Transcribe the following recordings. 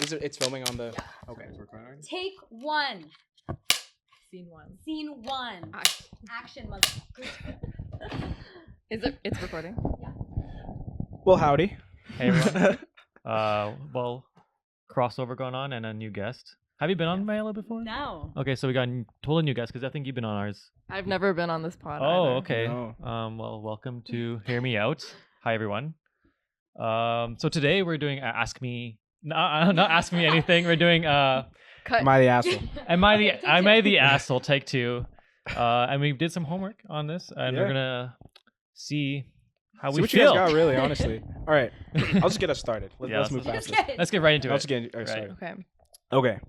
It's filming on the. Okay, it's recording already? Take one. Scene one. Scene one. Action, motherfucker. It's recording? Yeah. Well, howdy. Hey everyone. Well, crossover going on and a new guest. Have you been on Maiella before? No. Okay, so we got a totally new guest because I think you've been on ours. I've never been on this pod. Oh, either. okay. No. Well, welcome to Hear Me Out. Hi everyone. So today we're doing Ask Me. No, not Ask Me Anything. We're doing Cut. Am I the asshole? Am I the asshole? Take two. And we did some homework on this, and we're Yeah. gonna see how See we what feel. you guys got, really, honestly. All right, I'll just get us started. Yeah, Let's move let's- past this. Let's get right into Let's it. get Right. started. Okay. Okay.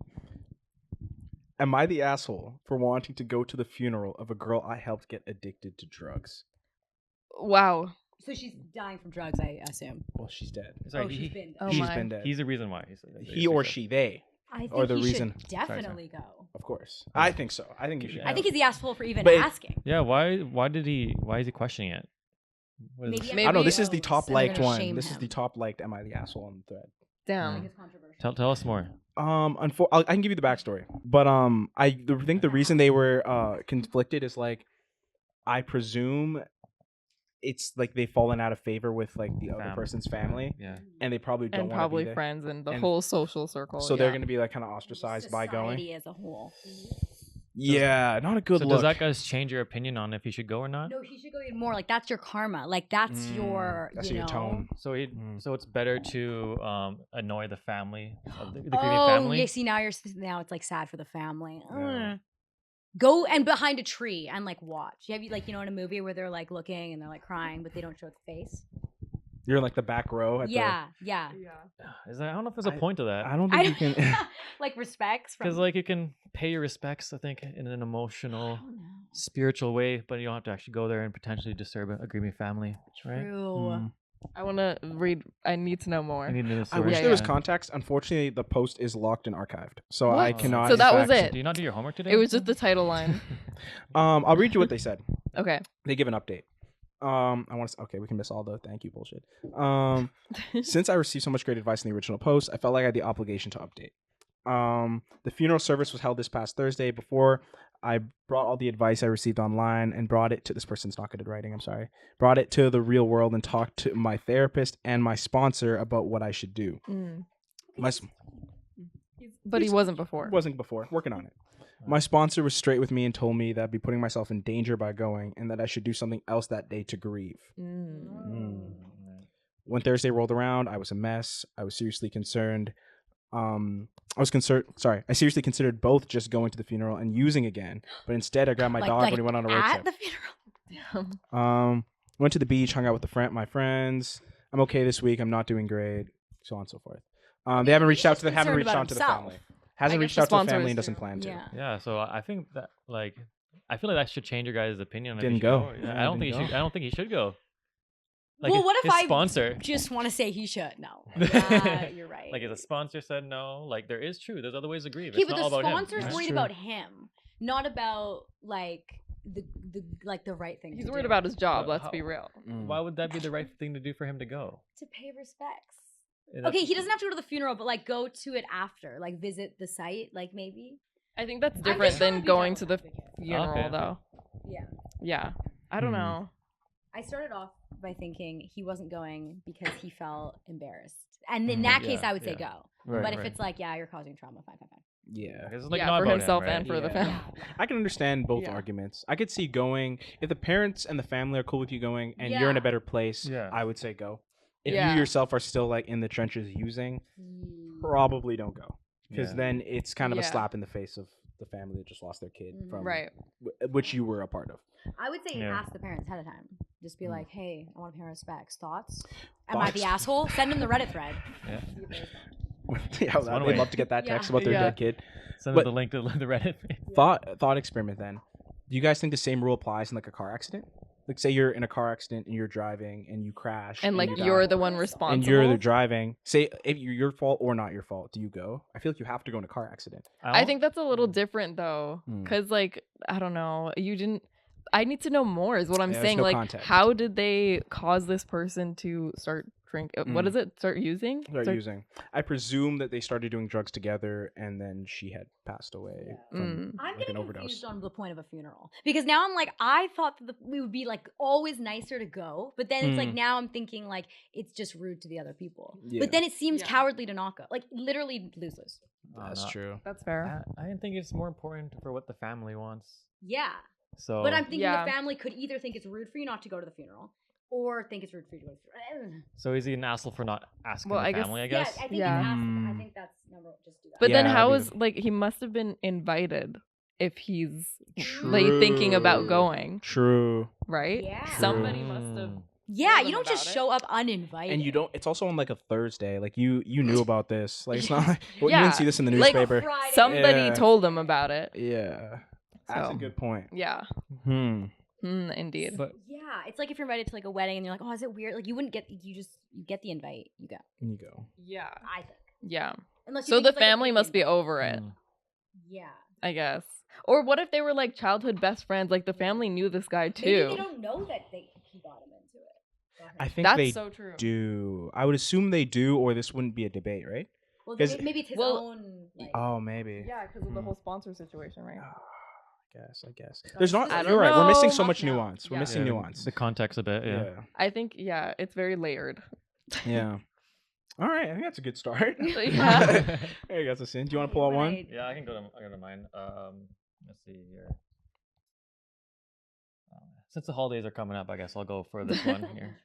Am I the asshole for wanting to go to the funeral of a girl I helped get addicted to drugs? Wow. So she's dying from drugs, I assume. Well, she's dead. Sorry, she's been. Oh She's my. been dead. he's the reason why. He or she, they, I think or the he reason- should definitely go. of course. I think so. I think you should. Yeah. I think he's the asshole for even But it- asking. Yeah, why is he questioning it? What is Maybe this? I I don't know. This is Maybe- the top and they're liked gonna one. shame This is him. the top liked. Am I the asshole on the thread? Damn. Like it's controversial. Tell us more. I can give you the backstory, but I think the reason they were conflicted is like, I presume it's like they've fallen out of favor with like the other Family. person's family, Yeah. and they probably don't And want to probably be there. friends and the And whole social circle. So yeah. they're gonna be like kind of ostracized by going. Society as a whole. Yeah, not a good So look. does that guys change your opinion on if he should go or not? No, he should go even more. Like that's your karma. Like that's your. That's you your know. tone. So so it's better to annoy the family of the grieving Oh, family. yeah. See, now now it's like sad for the family. Yeah. Go and behind a tree and like watch. You have you know in a movie where they're like looking and they're like crying, but they don't show the face. You're in like the back row. Yeah. Yeah. Is there, I don't know if there's a point to that. I don't I think you don't, can. like respects from. Because like you can pay your respects, I think, in an I emotional, don't know. spiritual way, but you don't have to actually go there and potentially disturb a grieving family, right? True. I want to read. I need to know more. I need to know the I story. wish Yeah, there was yeah. context. Unfortunately, the post is locked and archived, so I What? cannot. So in that was fact- it. Do you not do your homework today? It was just the title line. I'll read you what they said. Okay. They give an update. I want to. Okay, we can miss all the thank you bullshit. Since I received so much great advice in the original post, I felt like I had the obligation to update. The funeral service was held this past Thursday. Before I brought all the advice I received online and brought it to this person's not good at writing. I'm sorry. Brought it to the real world and talked to my therapist and my sponsor about what I should do. Mm. My But he wasn't before. wasn't before working on it. My sponsor was straight with me and told me that I'd be putting myself in danger by going and that I should do something else that day to grieve. Mm. When Thursday rolled around, I was a mess. I was seriously concerned. I seriously considered both just going to the funeral and using again, but instead I grabbed my dog when he went on a road at trip. the funeral. Went to the beach, hung out with my friends. I'm okay this week. I'm not doing great, so on and so forth. They haven't reached out to the concerned haven't reached about out to the himself. family. I Hasn't guess reached the out to the sponsor family is and doesn't too. plan to. Yeah. Yeah, so I think that like I feel like that should change your guys' opinion. On if Didn't he should go. Yeah, Yeah, I don't didn't think he go. should. I don't think he should go. Like Well, what if his I sponsor? just want to say he should? No. Yeah, you're right. Like if the sponsor said no, like there is true. There's other ways to grieve. Okay, It's but not the all about him. sponsor's That's worried true. about him, not about like the like the right thing. He's to worried do. about his job. But Let's how- be real. Why would that be the right thing to do for him to go? to pay respects. And Okay, that's- he doesn't have to go to the funeral, but like go to it after, like visit the site, like maybe. I think that's I'm different just trying than be going to the devil's advocate. funeral, Okay. though. Yeah. Yeah. I don't Hmm. know. I started off by thinking he wasn't going because he felt embarrassed, and in that case, Yeah, I would say yeah. go. Right, but if right. it's like, yeah, you're causing trauma, fine. Yeah. It's like Yeah, not for about him, himself right? and for the Yeah. family. Yeah. I can understand both Yeah. arguments. I could see going if the parents and the family are cool with you going and you're in a Yeah. better place. Yeah. I would say go. If Yeah. you yourself are still like in the trenches using, probably don't go because Yeah. then it's kind of a Yeah. slap in the face of the family that just lost their kid Mhm. from Right. which you were a part of. I would say Yeah. ask the parents ahead of time. Just be Mm. like, hey, I want to pay my respects. Thoughts? Am I the Thoughts? asshole? Send them the Reddit thread. Yeah. Yeah, one they'd way. love to get that Yeah. text about their Yeah. dead kid. Send But- them the link to the Reddit. Thought experiment then. Do you guys think the same rule applies in like a car accident? Like say you're in a car accident and you're driving and you crash And like you you're die, the one And responsible. and you're the driving. Say if you're your fault or not your fault, do you go? I feel like you have to go in a car accident. I think that's a little different though, Mm. because like I don't know, you didn't. I need to know more. Is what I'm Yeah, there's saying. no Like, context. how did they cause this person to start drink. What is it? Start using? Start using. I presume that they started doing drugs together, and then she had passed away from I'm like an getting overdose. confused on the point of a funeral because now I'm like, I thought that we would be like always nicer to go, but then it's like now I'm thinking like it's just rude to the other people. Yeah. But then it seems cowardly to not go. Like literally lose. That's true. That's fair. I think it's more important for what the family wants. Yeah. So, But I'm thinking Yeah. the family could either think it's rude for you not to go to the funeral, or think it's rude for you to go to the funeral. so is he an asshole for not asking Well, the I guess- family? I guess. Yeah, I think Yeah. it's ask- I think that's number. Just do that. But then Yeah, how I mean- is like he must have been invited if he's like thinking about True. going, True. right? Yeah. Somebody must have. Yeah, told you them don't just about it. show up uninvited. And you don't. It's also on like a Thursday. Like you knew about this. Like it's not. Like, well, you Yeah. didn't see this in the Like, newspaper. Friday. Somebody Yeah. told them about it. Yeah. That's So. a good point. Yeah. Indeed. But Yeah, it's like if you're invited to like a wedding and you're like, oh, is it weird? Like you wouldn't get. You get the invite. You go. You go. Yeah. I think. Yeah. Unless you So think the it's, like, a family big must be invite. over it, Yeah. I guess. Or what if they were like childhood best friends? Like the family knew this guy Maybe too. they don't know that he got him into it. Go ahead. I think That's they so true. do. I would assume they do, or this wouldn't be a debate, right? Well, 'cause- then maybe it's his Well, own. Like, Oh, maybe. Yeah, because of the whole sponsor situation, right? I guess. There's not. I don't You're right. We're missing know. so much Yeah. nuance. We're Yeah. missing nuance. the context a bit. Yeah. Yeah. I think it's very layered. Yeah. All right. I think that's a good start. Yeah. There you go, Sin. Do you want to pull out one? right. Yeah, I can go to mine. Let's see here. Since the holidays are coming up, I guess I'll go for this one here.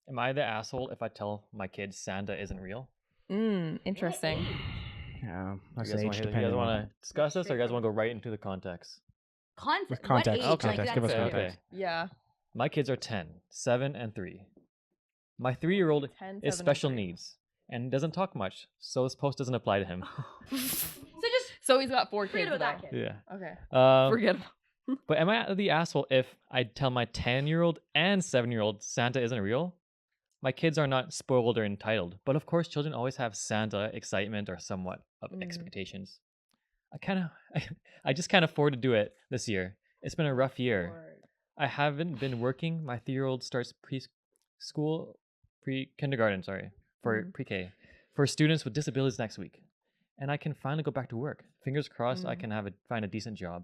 Am I the asshole if I tell my kids Santa isn't real? Interesting. Yeah. You That's guys age want dependent. to discuss this, or you guys want to go right into the context? With What context, age? okay. Like, Context, give us that's- context. Yeah. My kids are 10, 7, and 3. My 3-year-old 10, is 7, special and 3. needs and doesn't talk much, so this post doesn't apply to him. So just So he's got 4 forget kids about though. that kid. Yeah. Okay. Forget. But am I the asshole if I tell my 10-year-old and 7-year-old Santa isn't real? My kids are not spoiled or entitled, but of course children always have Santa excitement or somewhat of expectations. I just can't afford to do it this year. It's been a rough year. I haven't been working. My 3-year-old starts kindergarten, for pre-K, for students with disabilities next week. And I can finally go back to work. Fingers crossed I can find a decent job.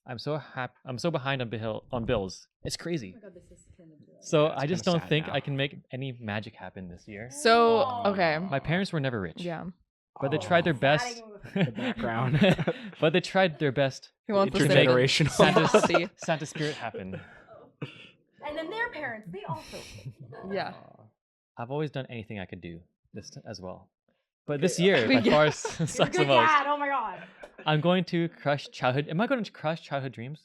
I'm so behind on bills. It's crazy. Oh my God, this is turning into a- So It's I just kinda don't sad think now. I can make any magic happen this year. So okay. My parents were never rich. Yeah. But they tried their best. The background. But they tried their best He wants to say Intergenerational. sympathy. Santa spirit happen. And then their parents, they also. Yeah. I've always done anything I could do as well. But this year, We by get- far You're a sucks the good most. dad. Oh my God. I'm going to crush childhood. Am I going to crush childhood dreams?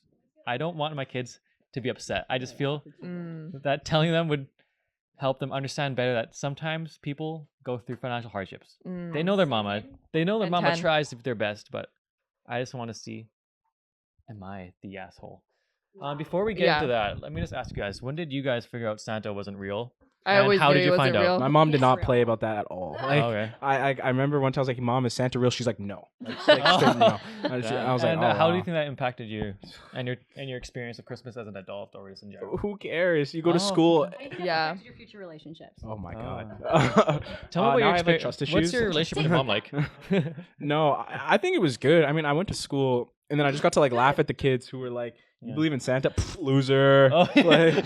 I don't want my kids to be upset. I just feel that telling them would help them understand better that sometimes people go through financial hardships. They know their mama. They know their And mama 10. tries their best, but I just want to see, am I the asshole? Before we get into that, let me just ask you guys, when did you guys figure out Santa wasn't real? I And always how knew did he you wasn't find out? real. My mom did It's not real. play about that at all. Like, Okay. I remember one time I was like, "Mom, is Santa real?" She's like, "No." Like, straight no. I was like, And "Oh, how do wow." you think that impacted you and your experience of Christmas as an adult or just in general? Who cares? You go to Oh. school. I think that's Yeah. affected your future relationships. Oh my Oh. god. Tell me about now your I have, like, experience. trust issues. What's your relationship with your mom like? No, I think it was good. I mean, I went to school and then I just got to like laugh at the kids who were like, "You Yeah. believe in Santa? Pff, loser." Oh, yeah. Like,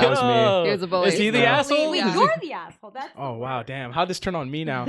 that was me. Oh. He was a bully. Is he the No. asshole? Wait, Yeah. you're the asshole. That's Oh the wow, worst. damn! How'd this turn on me now?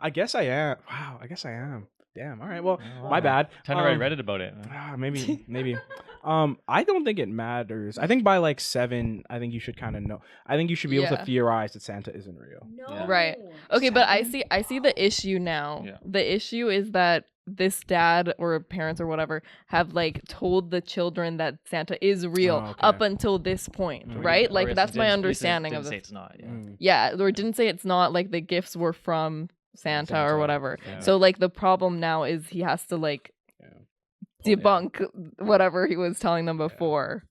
I guess I am. Wow, I guess I am. Damn. All right. Well, Oh, my bad. Time to write Reddit about it. Maybe. I don't think it matters. I think by like 7, I think you should kind of know. I think you should be able to Yeah. theorize that Santa isn't real. No. Yeah. Right. Okay, but I see the issue now. Yeah. The issue is that this dad or parents or whatever have like told the children that Santa is real Oh, okay. up until this point, right? Or Like at that's least my didn't- understanding didn't of say this. it's not. Yeah. Mm. Yeah, or didn't say it's not like the gifts were from Santa or Santa, whatever. yeah. So like the problem now is he has to like Yeah. debunk whatever he was telling them before.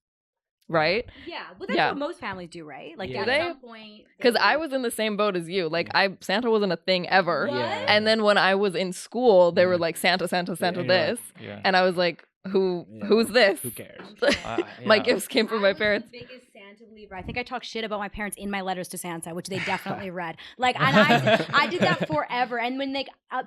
Right? Yeah, well, that's Yeah. what most families do, right? Like Yeah. at Do they? some point. Because they- I was in the same boat as you. Like Santa wasn't a thing ever. What? Yeah. And then when I was in school, they were Yeah. like Santa, Santa, Santa and you're like, this. Yeah. And I was like, Yeah. who's this? Who cares? My yeah. gifts came from my I was parents. the biggest Santa Santa believer. I think I talked shit about my parents in my letters to Santa, which they definitely read. Like, and I did that forever. And when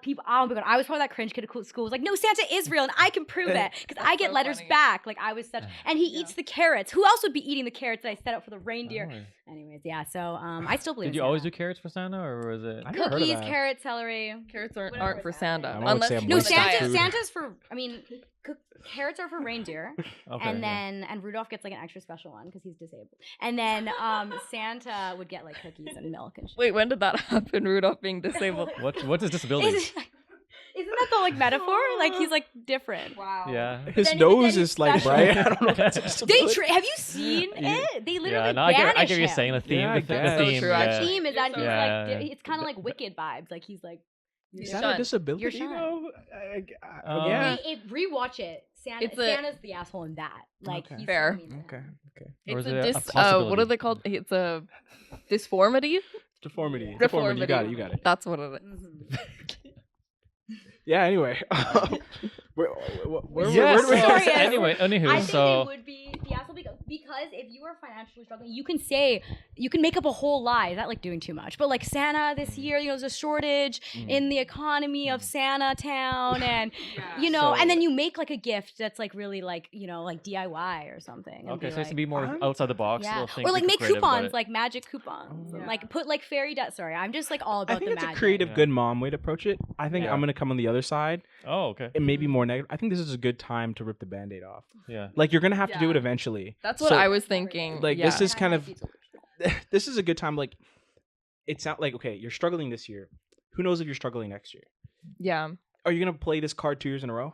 people, oh my god, I was probably that cringe kid at school. Was like, no, Santa is real, and I can prove it because I get so letters funny. back. Like, I was such, and he eats the carrots. Who else would be eating the carrots that I set out for the reindeer? Oh. Anyways, yeah. So I still believe. Did you in always do Santa. carrots for Santa, or was it? I never heard of Cookies, that. carrots, celery? Carrots Whatever aren't for it's Santa. at. I would say I'm No, wasting food. Santa's for. I mean, carrots are for reindeer. Okay, And yeah. then Rudolph gets like an extra special one because he's disabled. And then Santa would get like cookies and milk and shit. Wait, when did that happen? Rudolph being disabled. What's his disability? Isn't that the like metaphor? Like he's like different. Wow. Yeah. His then- nose then he's is like special. right. I don't know. If that's a They disability. have you seen it? They literally Yeah, no, I get what banish you're him. saying. The theme, Yeah, I the guess. theme. So true, The actually. theme is that he's Yeah. like it's kind of like Wicked vibes. Like he's like Is You're that a shunned. disability You're shunned. though? Yeah. rewatch it. Santa's the asshole in that. Like Okay. he's Fair. so mean to him. Okay. Or It's is a it a what are possibility? they called? It's a deformity. Deformity. Deformity. You got it. You got it. That's what it is. Mhm. Yeah. Anyway. where Yes. do we Sorry, go? yes. Anyway, anywho, I think so they would be the asshole because if you are financially struggling, you can make up a whole lie. Is that like doing too much? But like Santa this year, there's a shortage in the economy of Santa Town, and So- and then you make like a gift that's like really like like DIY or something. and okay, be so it's like, to be more I'm- outside the box. yeah, Little think, or like think make creative about coupons, it. like magic coupons, and, like put like fairy dust. Sorry, I'm just like all I about think the it's a magic. creative, Yeah. good mom way to approach it. I think Yeah. I'm gonna come on the other side Oh, okay. and maybe more negative. I think this is a good time to rip the Band-Aid off. Yeah. Like you're gonna have to do it Yeah. eventually. That's what So, I was thinking. like, yeah. this is kind of- That might be This is a good time. Like it's not like okay, you're struggling this year. Who knows if you're struggling next year? yeah. Are you gonna play this card 2 years in a row?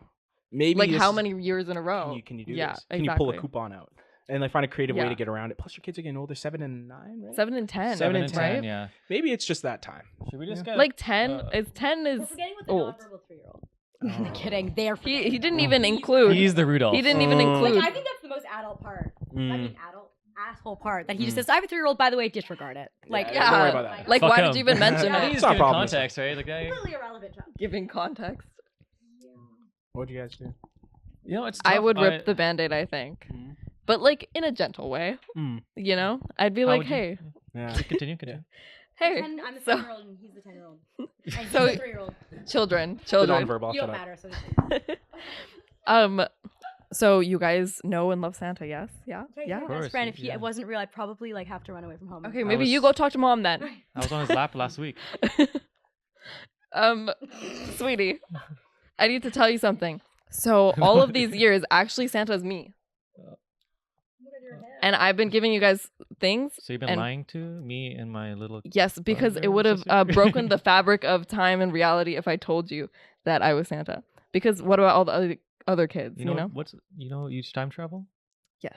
Maybe Like this how is- many years in a row? Can you do yeah, this? Can exactly. you pull a coupon out and like find a creative way Yeah. to get around it? Plus, your kids are getting older, 7 and 9, right? 7 and 10. 7 and 10, right? yeah. Maybe it's just that time. Should we just get Like 10 uh, is 10 We're is forgetting what the old. nonverbal 3-year-old. Oh. Kidding. They're He didn't Oh. even include. He's the Rudolph. He didn't even Oh. include. Like, I think that's the most adult part. I Mm. mean, asshole part that he just says, "I have a 3-year-old, by the way, disregard it." Like, Yeah, don't worry about that. Like, Fuck why him. did you even mention Yeah. I think it? he's It's not a giving problem. context, right? Like, completely irrelevant. Chuck. Giving context. What'd you guys do? you know, it's. I tough. would rip the Band-Aid, I think. Mhm. But like in a gentle way. Mm. You know? I'd be How like, would you- hey, Yeah. Continue. hey. I'm the so- 10-year-old and he's the 10-year-old. And he's So- the 3-year-old. Children. The Children. nonverbal. You Shut don't up. matter. So So you guys know and love Santa, yes? Yeah? okay, Yeah? my course, best friend. If yeah. it wasn't real, I'd probably like have to run away from home. Okay, maybe was- you go talk to mom then. I was on his lap last week. Sweetie, I need to tell you something. So all of these years, actually Santa's me. And I've been giving you guys things. So you've been And- lying to me and my little. Yes, because it Brother, would have sister? broken the fabric of time and reality if I told you that I was Santa. Because what about all the other kids, You know what's you time travel? Yes.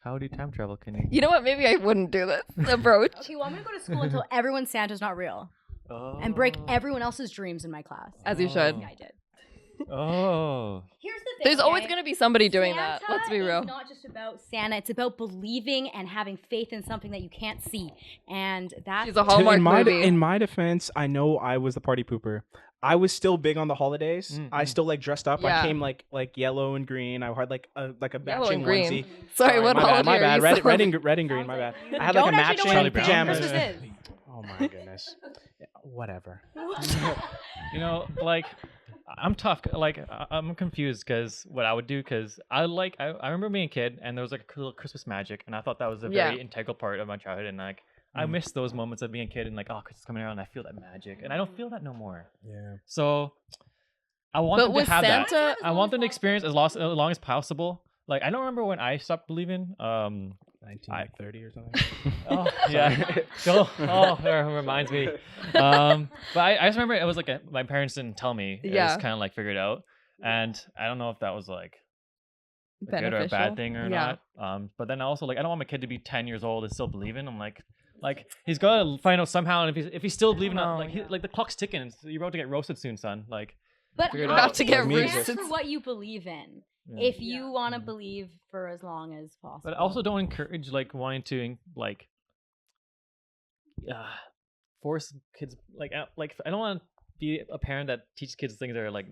How do you time travel? Can you? You know what? Maybe I wouldn't do this approach. Okay, well, I'm gonna go to school until everyone's Santa's not real and break everyone else's dreams in my class. As you should. Yeah, I did. Oh. Here's the thing. There's always okay? going to be somebody doing that. Santa Let's be real. It's not just about Santa. It's about believing and having faith in something that you can't see. And that's She's a Hallmark movie. In my defense, I know I was the party pooper. I was still big on the holidays. I still like dressed up. Yeah. I came like yellow and green. I had like a Yellow matching and green. onesie. Sorry, what my holiday bad, my are bad. you Red, celebrating? red and green. My bad. You I had like a don't actually know matching what pajamas. Christmas is. Oh my goodness. Yeah, whatever. You know, like I'm tough. Like I'm confused because what I would do because I remember being a kid and there was like a little Christmas magic and I thought that was a very Yeah. integral part of my childhood and like I miss those moments of being a kid and like Christmas coming around and I feel that magic and I don't feel that no more. Yeah. So I want But them with to have that. Santa, I want them to experience as long as possible. Like I don't remember when I stopped believing. 1930 or something. Oh yeah. That reminds me. But I just remember it was like my parents didn't tell me. It Yeah. was kind of like figured out, and I don't know if that was like a good or a beneficial. bad thing or Yeah. not. But then also like I don't want my kid to be 10 years old and still believing. I'm like he's gotta find out somehow, and if he's still believing, Oh, like the clock's ticking. And you're about to get roasted soon, son. Like But Figured it out. About to get stand roasted. for what you believe in. yeah. If you want to believe for as long as possible. But also don't encourage like wanting to like force kids like I don't want to be a parent that teaches kids things that are like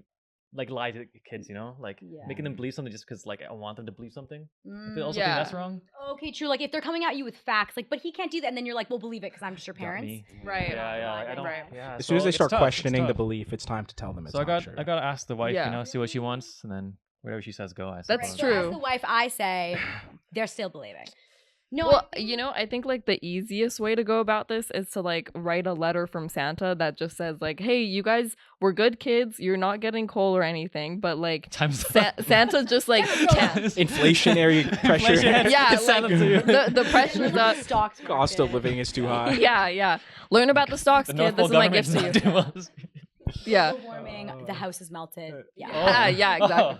like lie to kids, like Yeah. making them believe something just because like I want them to believe something. I Mm, also Yeah. think that's wrong. okay, true. Like if they're coming at you with facts, like, but he can't do that, and then you're like, well, believe it because I'm just your Got parents. me. Right. Yeah, Right. I don't. Right. Yeah. As soon as so they it's start tough, it's questioning the tough. belief, it's time to tell them it's So I not true. got to ask the wife, Yeah. see what she wants, and then whatever she says, go. I That's suppose. So true. as the wife, I say they're still believing. No, Well, I think like the easiest way to go about this is to like write a letter from Santa that just says like, "Hey, you guys were good kids. You're not getting coal or anything, but like Time's Santa just like can't." Inflationary pressure. Inflation Yeah, hits Santa like, too. the pressure's up. stocks Cost of market. living is too high. Yeah. Learn about the stocks, The kid. North This Pole is my gift government's to you. not doing well. Yeah. Global warming, the house is melted. Yeah. Ah, yeah, exactly.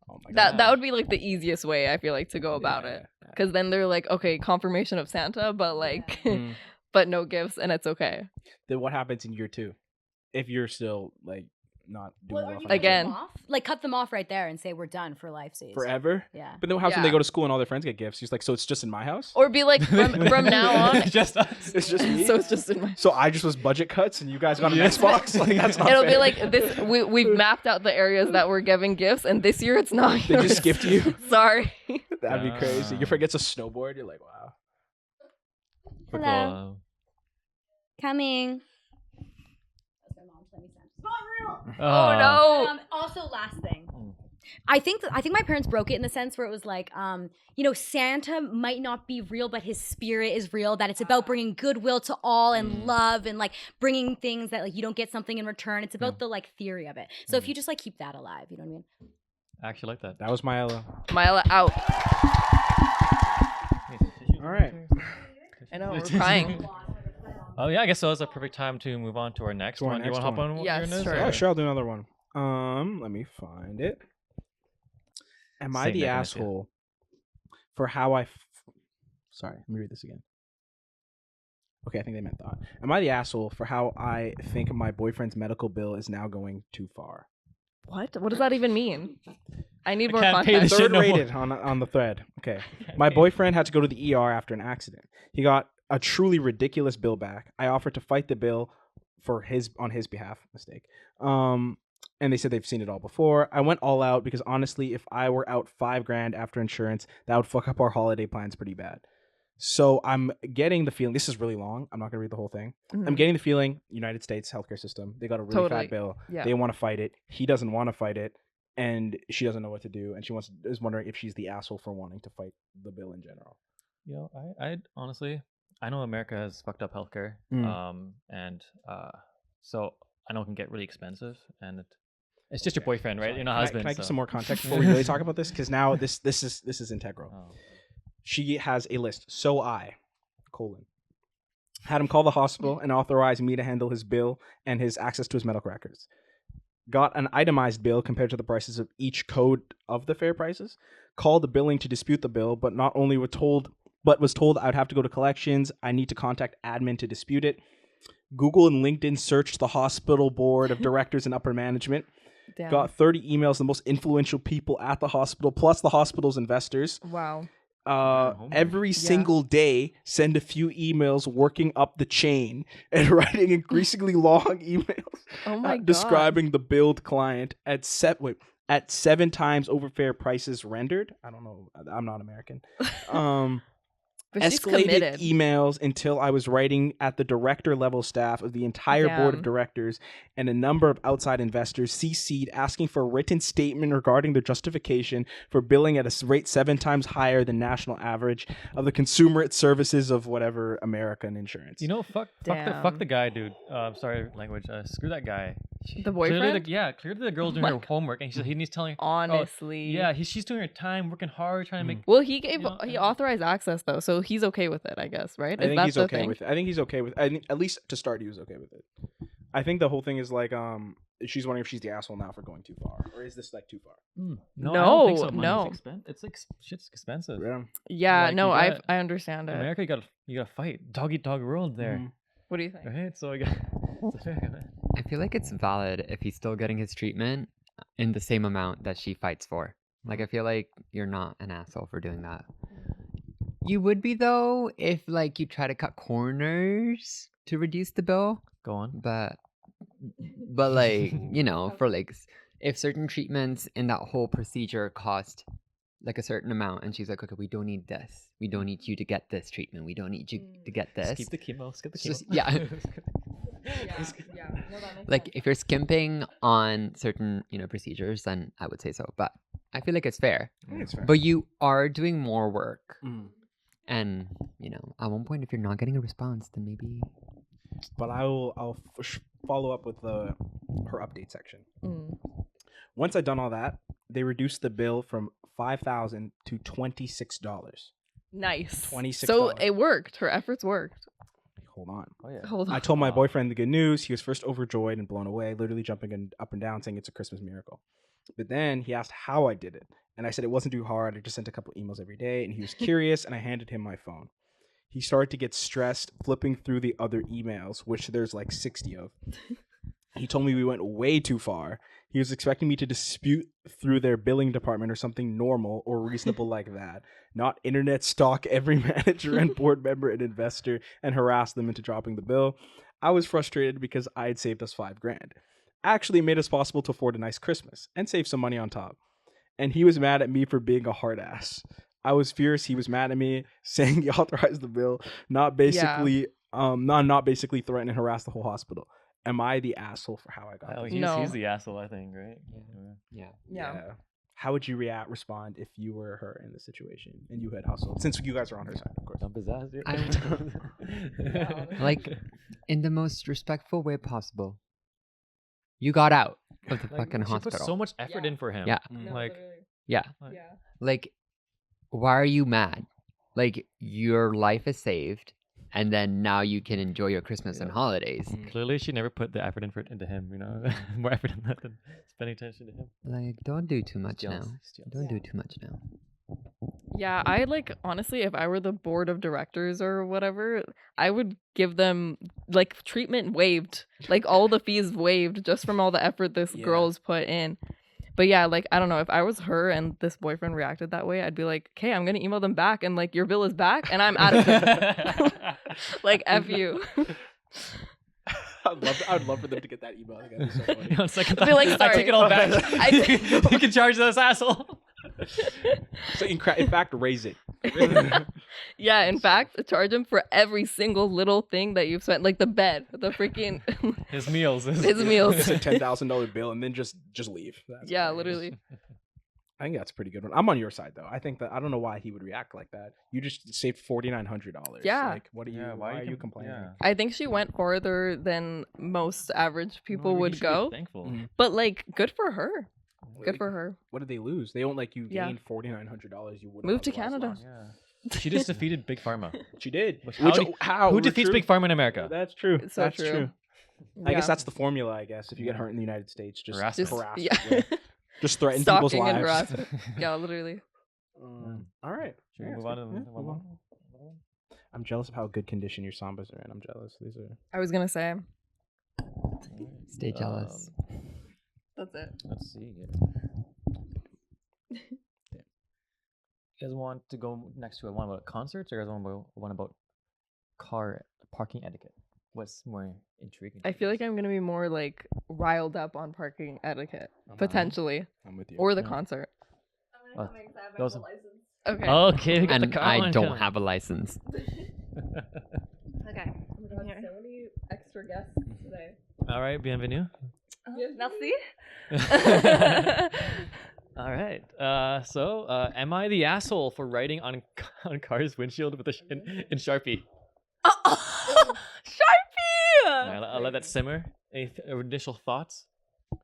Oh my That would be like the easiest way I feel like to go about it. Yeah. Because then they're like, okay, confirmation of Santa, but like, Mm. but no gifts, and it's okay. Then what happens in year 2 if you're still like not doing Well, are well you financially? Again. cut them off? Like cut them off right there and say we're done for life says. Forever? Yeah. But then what happens when they Yeah. go to school and all their friends get gifts? He's like, so it's just in my house? Or be like, from now on, just us. It's just me? so it's just in my. So I just was budget cuts and you guys got an Yeah. Xbox? Like that's not It'll be fair. like this. We've mapped out the areas that we're giving gifts, and this year it's not. They just yours. skipped you? Sorry. That'd be crazy. Your friend gets a snowboard, you're like, wow. Quick Hello. little, Coming. Oh no. Also, last thing. Mm. I think my parents broke it in the sense where it was like, Santa might not be real, but his spirit is real. That it's about bringing goodwill to all and love and like bringing things that like you don't get something in return. It's about the like theory of it. So if you just like keep that alive, you know what I mean? I actually like that. That was Maiella. Maiella out. All right. I know we're crying. Oh yeah, I guess that was a perfect time to move on to our next To our one. You next want to hop one. on? Yes, your next? sure. Oh, sure, I'll do another one. Let me find it. Am I Same the definition. asshole for how I... Sorry, let me read this again. Okay, I think they meant that. Am I the asshole for how I think my boyfriend's medical bill is now going too far? What? What does that even mean? I need I more can't pay context. this shit Third no more. rated on the thread. Okay. My boyfriend had to go to the ER after an accident. He got a truly ridiculous bill back. I offered to fight the bill on his behalf. Mistake. And they said they've seen it all before. I went all out because honestly, if I were out $5,000 after insurance, that would fuck up our holiday plans pretty bad. So I'm getting the feeling, this is really long. I'm not gonna read the whole thing. Mhm. I'm getting the feeling, United States healthcare system, they got a really Totally. fat bill. Yeah. They want to fight it. He doesn't want to fight it. And she doesn't know what to do. And is wondering if she's the asshole for wanting to fight the bill in general. I honestly, I know America has fucked up healthcare, and so I know it can get really expensive, and it's just your boyfriend, right? Sorry. You're not Can I- husband. Can I give so- some more context before we really talk about this? Because now this is integral. Oh. She has a list. So I, had him call the hospital and authorize me to handle his bill and his access to his medical records. Got an itemized bill compared to the prices of each code of the fair prices. Called the billing to dispute the bill, but was told I'd have to go to collections. I need to contact admin to dispute it. Google and LinkedIn searched the hospital board of directors and upper management. Damn. Got 30 emails, the most influential people at the hospital, plus the hospital's investors. Wow. Every single day, send a few emails working up the chain and writing increasingly long emails Oh my god. describing the billed client at 7 times over fair prices rendered. I don't know. I'm not American. But she's Escalated committed. emails until I was writing at the director level staff of the entire board of Damn. directors and a number of outside investors CC'd asking for a written statement regarding their justification for billing at a rate 7 times higher than national average of the consumer services of whatever American insurance. Fuck Damn. the guy, dude. Sorry, language. Screw that guy. The boyfriend? Clearly the girl's doing my her God. homework, and he's telling her, Honestly. yeah, she's doing her time, working hard, trying to make. Well, he know, authorized access though, so he's okay with it, I guess, right? I Is think that he's the okay thing? with it. I think he's okay with. I think at least to start, he was okay with it. I think the whole thing is like, she's wondering if she's the asshole now for going too far, or is this like too far? No, I don't think so. No. Money's it's like shit's expensive. Yeah. Yeah, Like, no, you I got- I understand In it. America, you gotta fight. Dog eat dog world there. Mhm. What do you think? Right? So I got. I feel like it's valid if he's still getting his treatment in the same amount that she fights for. Like, I feel like you're not an asshole for doing that. You would be, though, if, like, you try to cut corners to reduce the bill. Go on. But like, for, like, if certain treatments in that whole procedure cost like a certain amount, and she's like, okay, we don't need this. We don't need you to get this treatment. We don't need you to get this. Skip the chemo. Skip the It's chemo. just- yeah. Yeah. No, that makes Like if you're skimping on certain, procedures, then I would say so. But I feel like it's fair. I think it's fair. But you are doing more work. Mm. And, at one point, if you're not getting a response, then maybe. But I'll follow up with her update section. Once I'd done all that, they reduced the bill from $5,000 to $26. Nice. $26. So it worked. Her efforts worked. Hold on. Oh yeah. Hold on. I told my Wow. boyfriend the good news. He was first overjoyed and blown away, literally jumping up and down, saying it's a Christmas miracle. But then he asked how I did it. And I said it wasn't too hard. I just sent a couple emails every day. And he was curious, and I handed him my phone. He started to get stressed flipping through the other emails, which there's like 60 of. He told me we went way too far. He was expecting me to dispute through their billing department or something normal or reasonable like that. Not internet stalk every manager and board member and investor and harass them into dropping the bill. I was frustrated because I had saved us $5,000. Actually made us possible to afford a nice Christmas and save some money on top. And he was mad at me for being a hard ass. I was fierce. He was mad at me, saying he authorized the bill, not basically threaten and harass the whole hospital. Am I the asshole for how I got Oh, this? No. he's the asshole, I think, right? Yeah. Yeah. How would you respond if you were her in the situation and you had hustled? Since you guys are on her side, of course. Dump his ass, dude. Like, in the most respectful way possible. You got out of the fucking she hospital. put so much effort Yeah. in for him. Yeah. Mm. Like, Yeah. Like- Yeah. Like, why are you mad? Like, your life is saved, and then now you can enjoy your Christmas and Yeah. holidays. clearly she never put the effort into him, more effort in that than spending attention to him. Like, don't do too much Jealous. now. He's jealous. Don't do too much now. Yeah, I honestly, if I were the board of directors or whatever, I would give them treatment waived, all the fees waived just from all the effort this Yeah. girl's put in. But yeah, I don't know, if I was her and this boyfriend reacted that way, I'd be like, okay, I'm gonna email them back and your bill is back and I'm out of here. F you. I'd love for them to get that email. I think that'd be so funny. On second Be thought, like, I sorry. take it all back. I- You can charge this asshole. So in fact, raise it. Yeah, in fact, charge him for every single little thing that you've spent, like the bed, the freaking His meals. his meals. It's a $10,000 bill, and then just leave. That's Yeah, hilarious. literally. I think that's a pretty good one. I'm on your side though. I think that I don't know why he would react like that. You just saved $4,900. Yeah. Like, what are you? why are you complaining? Yeah. I think she went farther than most average people No, you would should be go. Thankful. Mhm. But good for her. Good Like, for her. What did they lose? They own you Yeah. gained $4,900. You would Move to Canada. Yeah. She just defeated Big Pharma. She did. Which- Which, how do- how? Who We're defeats true. Big Pharma in America? That's true. It's so That's true. I guess Yeah. that's the formula. I guess if you get Yeah. hurt in the United States, just Harassment. harass. yeah. Just threaten people's Stalking and lives. harassment. Yeah, literally. All right. Should we Yeah, move that's on to good. the Yeah, move on. I'm jealous of how good condition your sambas are in. I'm jealous. These are. I was gonna say. Stay jealous. That's it. Let's see. You guys want to go next to one about concerts, or you guys want to go one about car parking etiquette? What's more intriguing? I feel like I'm gonna be more riled up on parking etiquette potentially, I'm with you. or the Yeah. concert. Oh, those- Okay. Okay, we got the And car I one don't coming. have a license. Okay. So many extra guests today. All right, bienvenue. Merci. All right. So, am I the asshole for writing on cars' windshield with in Sharpie? Sharpie! I'll let that simmer. Any initial thoughts?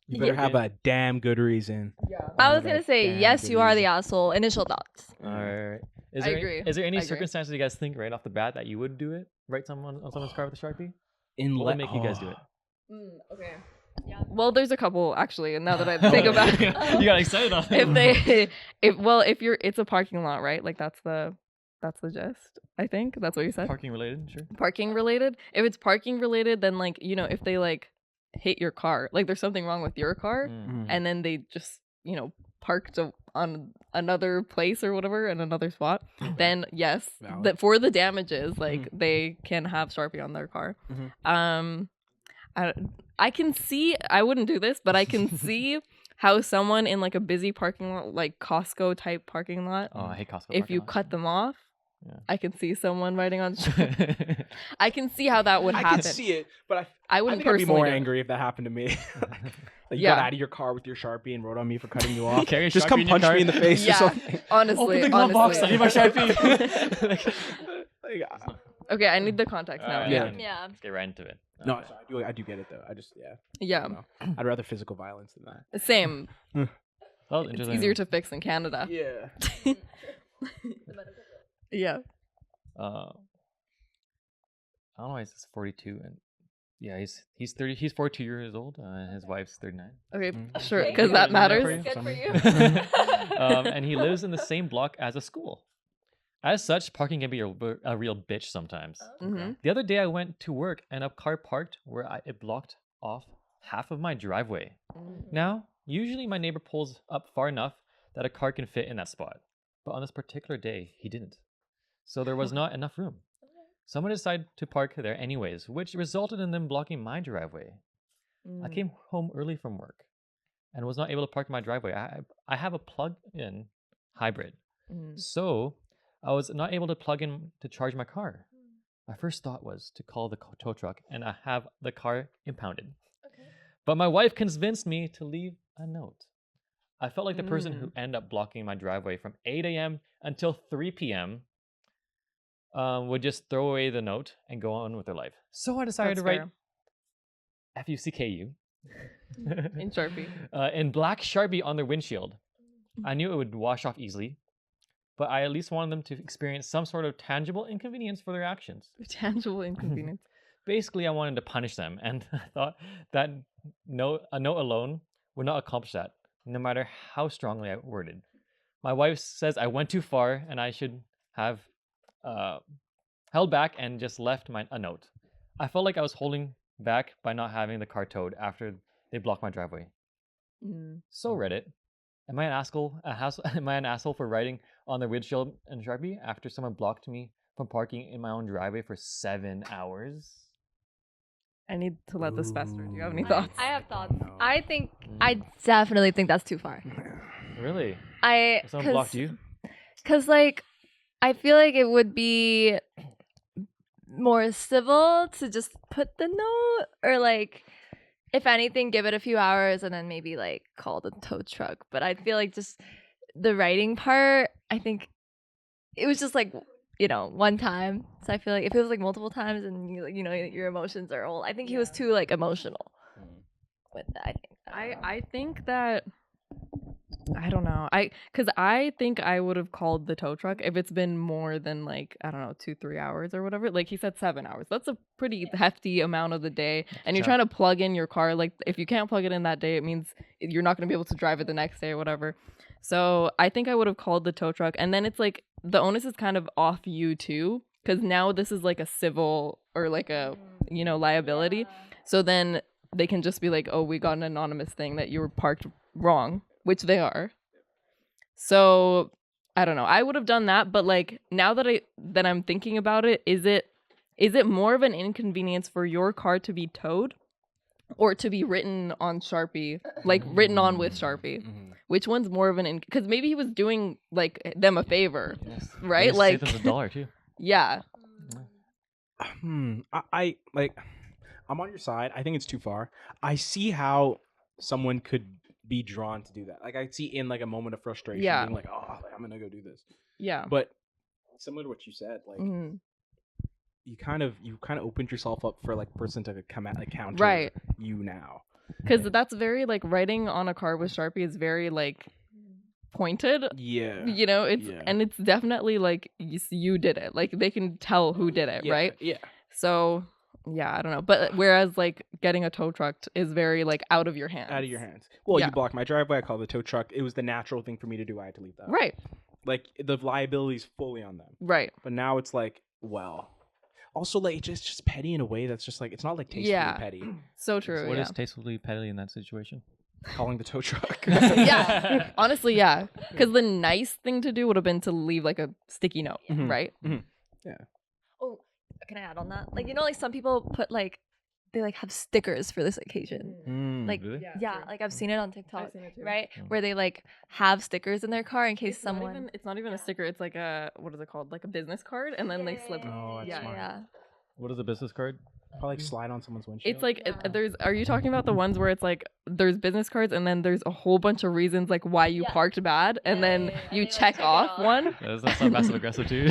You better have a damn good reason. Yeah. I was Damn gonna say good yes, you are the reason. asshole. Initial thoughts. All right. I agree. Is there any I agree. circumstances you guys think right off the bat that you would do it? Write someone on someone's car with a Sharpie? In What would make you guys do it? Okay. Yeah. Well, there's a couple actually, and now that I think about it. You got excited on It's a parking lot, right? That's the gist. I think that's what you said. Parking related, sure. Parking related. If it's parking related, then if they hit your car, there's something wrong with your car, Mm. and then they just parked on another place or whatever in another spot, then yes, Valid. that for the damages, they can have Sharpie on their car. Mhm. I can see, I wouldn't do this, but I can see how someone in like a busy parking lot, like Costco type parking lot, Oh, I hate Costco. if you parking cut them off, Yeah. I can see someone riding on. lots. I can see how that would I happen. can see it, but I I wouldn't think I'd be personally more do it. angry if that happened to me. Like you Yeah. got out of your car with your Sharpie and wrote on me for cutting you off. Carry a Just Sharpie come in your punch car. me in the face or Yeah. something. Honestly, Open the glove box. I need my Sharpie. Like, Okay, I need the context now. Alright, Yeah. then Yeah. Let's get right into it. no, sorry, I do get it though. I just I Yeah, don't know. I'd rather physical violence than that. same. Well, It's interesting. easier to fix in Canada. Yeah. Yeah. I don't know. He's 42, and yeah, he's 30. He's 42 years old. His wife's 39. Okay, Mm. sure, Okay, because yeah, that yeah, matters. for you. Good for you. And he lives in the same block as a school. As such, parking can be a real bitch sometimes. Mm-hmm. The other day, I went to work and a car parked where it blocked off half of my driveway. Now, usually my neighbor pulls up far enough that a car can fit in that spot, but on this particular day, he didn't. So there was not enough room. Someone decided to park there anyways, which resulted in them blocking my driveway. I came home early from work and was not able to park in my driveway. I have a plug-in hybrid, so I was not able to plug in to charge my car. My first thought was to call the tow truck and I have the car impounded. But my wife convinced me to leave a note. I felt like the person who ended up blocking my driveway from 8 a.m. until 3 p.m. Would just throw away the note and go on with their life. So I decided That's to write fair. F-U-C-K-U In Sharpie. in black Sharpie on their windshield. I knew it would wash off easily, but I at least wanted them to experience some sort of tangible inconvenience for their actions. Tangible inconvenience. Basically, I wanted to punish them, and I thought that a note alone would not accomplish that, no matter how strongly I worded. My wife says I went too far, and I should have held back and just left a note. I felt like I was holding back by not having the car towed after they blocked my driveway. So Reddit, am I an asshole? Am I an asshole for writing on their windshield in Sharpie after someone blocked me from parking in my own driveway for 7 hours? I need to let this fester. Do you have any I- thoughts? I have thoughts. No. I definitely think that's too far. Really? If Someone blocked you? Because, like, I feel like it would be more civil to just put the note, or, like, if anything, give it a few hours and then maybe, like, call the tow truck. But I feel like just the writing part, I think it was just, like, one time. So I feel like if it was, like, multiple times and, your emotions are old, I think he was too, like, emotional with that, I think. I think that I don't know. Because I think I would have called the tow truck if it's been more than, like, I don't know, 2-3 hours or whatever. Like he said, 7 hours. That's a pretty hefty amount of the day. And you're trying to plug in your car. Like if you can't plug it in that day, it means you're not going to be able to drive it the next day or whatever. So I think I would have called the tow truck. And then it's like the onus is kind of off you too, because now this is like a civil or like a liability. So then they can just be like, oh, we got an anonymous thing that you were parked wrong, which they are. So I don't know. I would have done that, but like now that I'm thinking about it, is it more of an inconvenience for your car to be towed or to be written on Sharpie, like written on with Sharpie? Which one's more of an because maybe he was doing like them a favor, right? Like save them $1 too. yeah. I like. I'm on your side. I think it's too far. I see how someone could be drawn to do that. Like I see in like a moment of frustration, being like, "Oh, like, I'm gonna go do this." Yeah. But similar to what you said, like you kind of opened yourself up for like person to come at like counter Right. you now. Because that's very like writing on a car with Sharpie is very like pointed. Yeah. And it's definitely like you did it. Like they can tell who did it, right? Yeah. So yeah, I don't know. But whereas like getting a tow truck is very like out of your hands. Out of your hands. Well, Yeah. you blocked my driveway. I called the tow truck. It was the natural thing for me to do. I had to leave that. Right. Like the liability's fully on them. Right. But now it's like, well, also like it's just petty in a way that's just like it's not like tastefully Yeah. petty. So true. What yeah. is tastefully petty in that situation? Calling the tow truck. Yeah. Honestly, yeah. Because the nice thing to do would have been to leave like a sticky note, Mhm. right? Oh, can I add on that? Like, like some people put like they like have stickers for this occasion. Like Really? yeah, like I've seen it on TikTok, I've seen it too. right? Mm. Where they like have stickers in their car in case It's someone. not even a sticker. It's like a, what is it called? Like a business card, and then they slip. Oh, that's Yeah, smart. Yeah. What is a business card? Probably like slide on someone's windshield. It's like are you talking about the ones where it's like there's business cards and then there's a whole bunch of reasons like why you parked bad, and then you check off one. That's not passive aggressive too.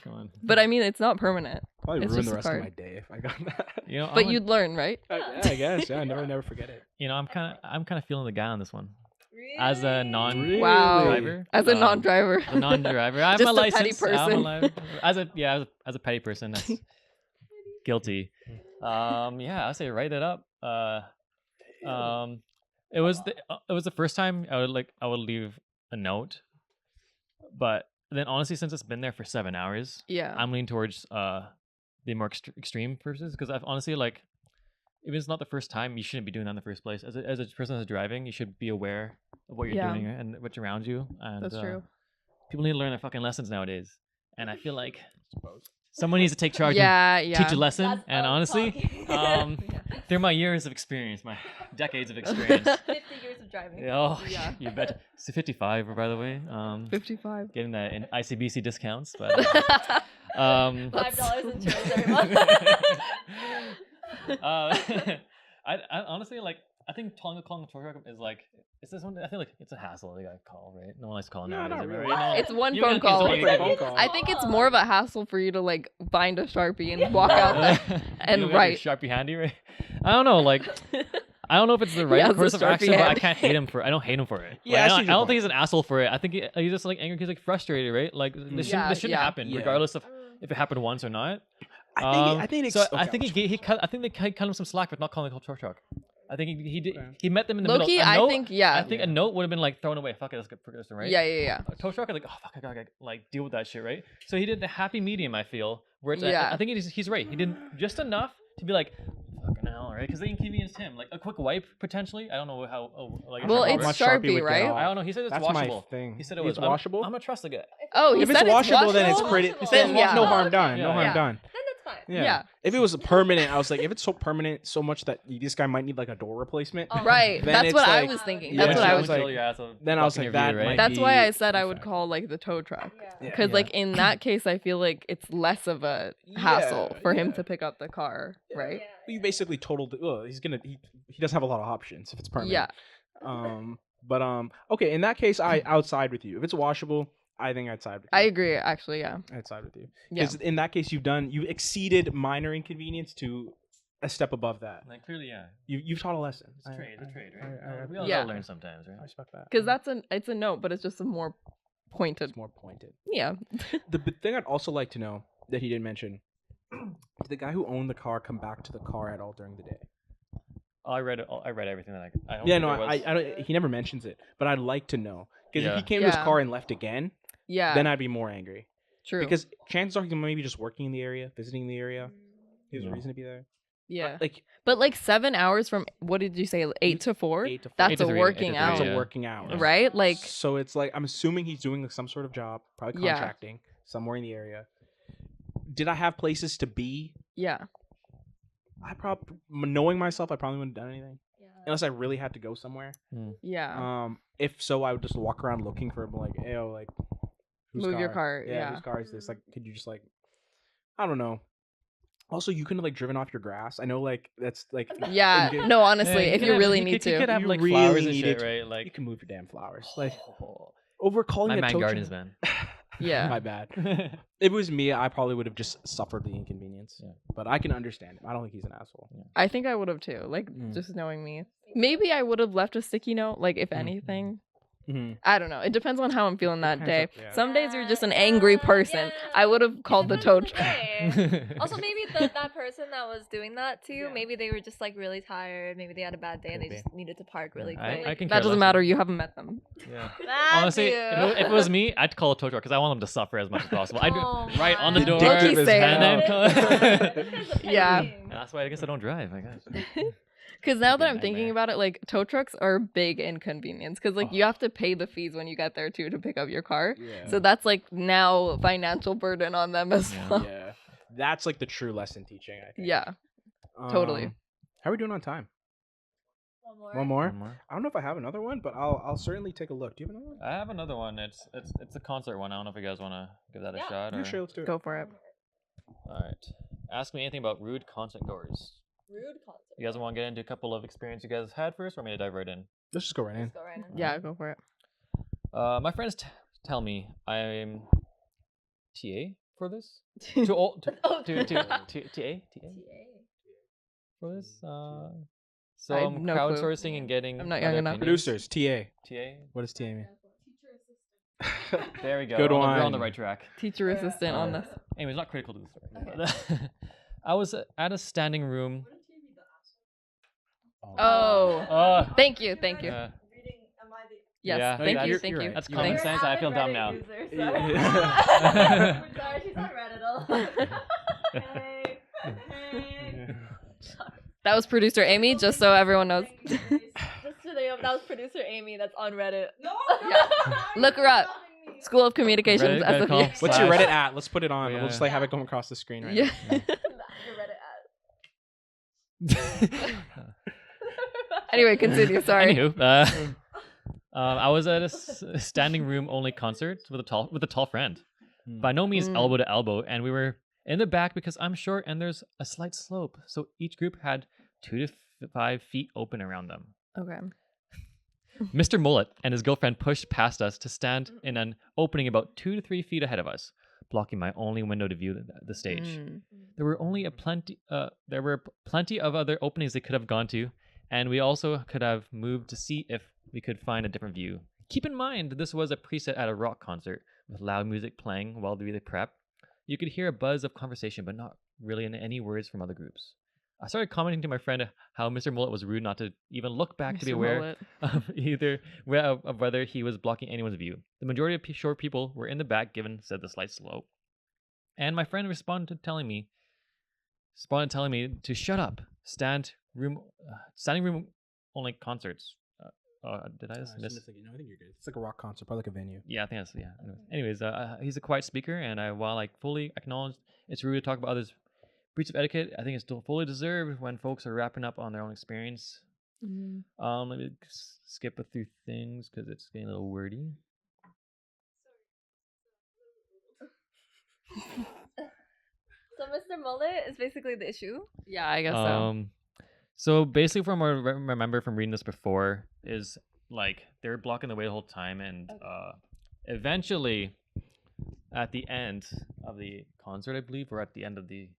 Come on. But I mean, it's not permanent. Probably it's ruin just the a rest of card. my day if I got that. You know, But you'd learn, right? Yeah, I guess. Yeah, I never forget it. You know, I'm kind of feeling the guy on this one. As a Really? Wow. non-driver, As a non-driver. a non-driver, I have Just my a petty license. I have my person. as a petty person, that's guilty. Yeah, I'll say write it up. It was the first time I would leave a note, but then honestly, since it's been there for 7 hours, Yeah. I'm leaning towards the more extreme verses, because I've honestly, like, if it's not the first time, you shouldn't be doing that in the first place. As a person that's driving, you should be aware of what you're Yeah. doing and what's around you. And That's true. people need to learn their fucking lessons nowadays. And I feel like someone needs to take charge Yeah, and yeah. teach a lesson. And honestly, through my years of experience, my decades of experience, 50 years of driving. oh, Yeah. you bet. It's 55, by the way. 55. Getting that in ICBC discounts, but $5 in churros every month. I honestly, like, I think calling a tow truck is like, it's this one. I feel like it's a hassle. They gotta call, right? No one likes calling No, nowadays. not right? really. No. It's one You phone gotta- call. it's It's only- a phone call. I think it's more of a hassle for you to like bind a Sharpie and walk out there and You got your write. Sharpie handy, right? I don't know, like, I don't know if it's the right He has course the of action, Sharpie but I handy. can't hate him for. I don't hate him for it. Yeah, I Like, see I your don't point. think he's an asshole for it. I think he's just like angry. He's like frustrated, right? Like this shouldn't Yeah. happen, Yeah. regardless of if it happened once or not. I think it's so. okay, I think I'm he cut. I think they cut him some slack for not calling a tow truck. I think he did. Okay. He met them in the Low-key, middle. A I note- think, yeah. I think a note would have been like thrown away. Fuck it, let's get this right. Yeah. A tow truck is like, oh fuck, I gotta like deal with that shit, right? So he did the happy medium. I feel where it's Yeah. I think he's right. He did just enough to be like, fucking hell, right? Because they inconvenienced him. Like a quick wipe potentially. I don't know how. Like Well, How it's much Sharpie, would get right? off. I don't know. He said it's That's washable. my thing. He said it It's was washable. I'm gonna trust the guy. Oh, he If said it's washable, then it's washable? pretty. Then, yeah. No harm done. Yeah, No harm yeah. done. Then that's fine. Yeah. If it was permanent, I was like, if it's so permanent, so much that this guy might need like a door replacement. Oh. Right. Then That's it's what I like- was thinking. Yeah, That's what so I I was was like- thinking. then I was like, that might That's why be I said I would fact. call like the tow truck. Yeah. Because Yeah. like in that case, I feel like it's less of a hassle Yeah, for him yeah. to pick up the car, right? You basically totaled. He doesn't have a lot of options if it's permanent. Yeah. Okay. In that case, I'd side with you. If it's washable, I think I'd side with you. I agree. Actually, yeah. I'd side with you. Yeah. Because in that case, you exceeded minor inconvenience to a step above that. Like clearly, yeah. You've taught a lesson. It's a trade, right? I We all Yeah. gotta learn sometimes, right? respect that. Because it's a note, but it's just a more pointed. it's more pointed. Yeah. The thing I'd also like to know that he didn't mention: did the guy who owned the car come back to the car at all during the day? Oh, I read everything that I don't Yeah, think no, there was. I don't. He never mentions it, but I'd like to know because if Yeah. he came to his Yeah. car and left again, Yeah. then I'd be more angry. True. Because chances are he's maybe just working in the area, visiting the area. He has a Yeah. reason to be there. yeah. Like But like 7 hours from what did you say? 8 to 4? 8 to 4. That's 8 to a 3, working 8 to 3, hour, it's yeah. a working hour, right? Like so it's like I'm assuming he's doing some sort of job, probably Yeah. contracting somewhere in the area. Did I have places to be? yeah. I probably, knowing myself, I probably wouldn't have done anything unless I really had to go somewhere. Yeah. If so, I would just walk around looking for like, ayo, like, whose Move your car, yeah. whose car is this? Like, could you just like, I don't know. Also, you couldn't have like driven off your grass. I know, like that's like, Yeah. you No, honestly, Yeah, if could you have- really you need could, You could to. have You like really flowers and needed shit, right? you Like can move your damn flowers. Like over calling my a man tow gardens, truck- man. Yeah. My bad. If it was me, I probably would have just suffered the inconvenience. Yeah. But I can understand him. I don't think he's an asshole. I think I would have too. Like Mm. just knowing me. Maybe I would have left a sticky note, like if anything. Mm-hmm. I don't know. It depends on how I'm feeling that day. Depends on- yeah. Some days you're just an angry person. I would have called the tow truck. Also, maybe that person that was doing that to you, maybe they were just like really tired. Maybe they had a bad day and they Could be. just needed to park really I quickly. can That care doesn't less. matter. You haven't met them. Yeah. Matthew. Honestly, if it was me, I'd call a tow truck because I want them to suffer as much as possible. I'd Oh right on the my door, Low-key as say hell. and then Yeah. that's why I guess I don't drive. I guess. Because now that Be a I'm thinking nightmare. about it, like tow trucks are a big inconvenience. Because like you have to pay the fees when you get there too to pick up your car. Yeah. So that's like now financial burden on them as Yeah. well. Yeah. That's like the true lesson teaching, I think. Yeah. Totally. How are we doing on time? One more. I don't know if I have another one, but I'll certainly take a look. Do you have another one? I have another one. It's a concert one. I don't know if you guys want to give that a shot. Yeah, Or... sure. Let's do it. Go for it. All right. Ask me anything about rude concert goers. Rude concert. You guys want to get into a couple of experience you guys had first, or want me to dive right in? Let's just go right in. Let's go right in. Yeah, go for it. My friends tell me I'm TA for this. Too old. TA for this. So I have I'm no clue. crowdsourcing and getting. I'm not other young enough. opinions. Producers, TA. TA. What does TA mean? There we go. Good We're on one. the right track. Teacher assistant on this. Anyways, not critical to the story. I was at a standing room. Oh. Thank you. Uh, Yes, Yeah, thank that's- you. you're Thank you. right. That's You're common right. sense. I feel dumb now. Sorry, she's not Reddit all. That was producer Amy, just so everyone knows. Just today, that was producer Amy. That's on Reddit. No. Look her up. School of Communications. Reddit.com. SFU. What's your Reddit at? Let's put it on. Yeah. We'll just like have it going across the screen right Yeah. now. Your Reddit ad. Anyway, continue. Sorry. Anywho, I was at a standing room only concert with a tall friend. By no means elbow to elbow, and we were in the back because I'm short and there's a slight slope, so each group had 2 to 5 feet open around them. Okay. Mr. Mullet and his girlfriend pushed past us to stand in an opening about 2 to 3 feet ahead of us, blocking my only window to view the stage. There were plenty of other openings they could have gone to, and we also could have moved to see if we could find a different view. Keep in mind, this was a preset at a rock concert with loud music playing while we prep. You could hear a buzz of conversation, but not really any words from other groups. I started commenting to my friend how Mr. Mullet was rude not to even look back to be Mr. aware Mullet. of whether he was blocking anyone's view. The majority of short people were in the back, given said the slight slope. And my friend responded telling me to shut up. Standing room only concerts. Did I just miss? I think you're good. It's like a rock concert, probably like a venue. Yeah, I think that's yeah. Anyways, he's a quiet speaker, and while I fully acknowledge it's rude to talk about others' breach of etiquette, I think it's still fully deserved when folks are wrapping up on their own experience. Let me skip a few things because it's getting a little wordy. So Mr. Mullet is basically the issue. Yeah, I guess so. So basically, from what I remember from reading this before, is like they were blocking the way the whole time, and eventually, at the end of the concert, I believe, or at the end of the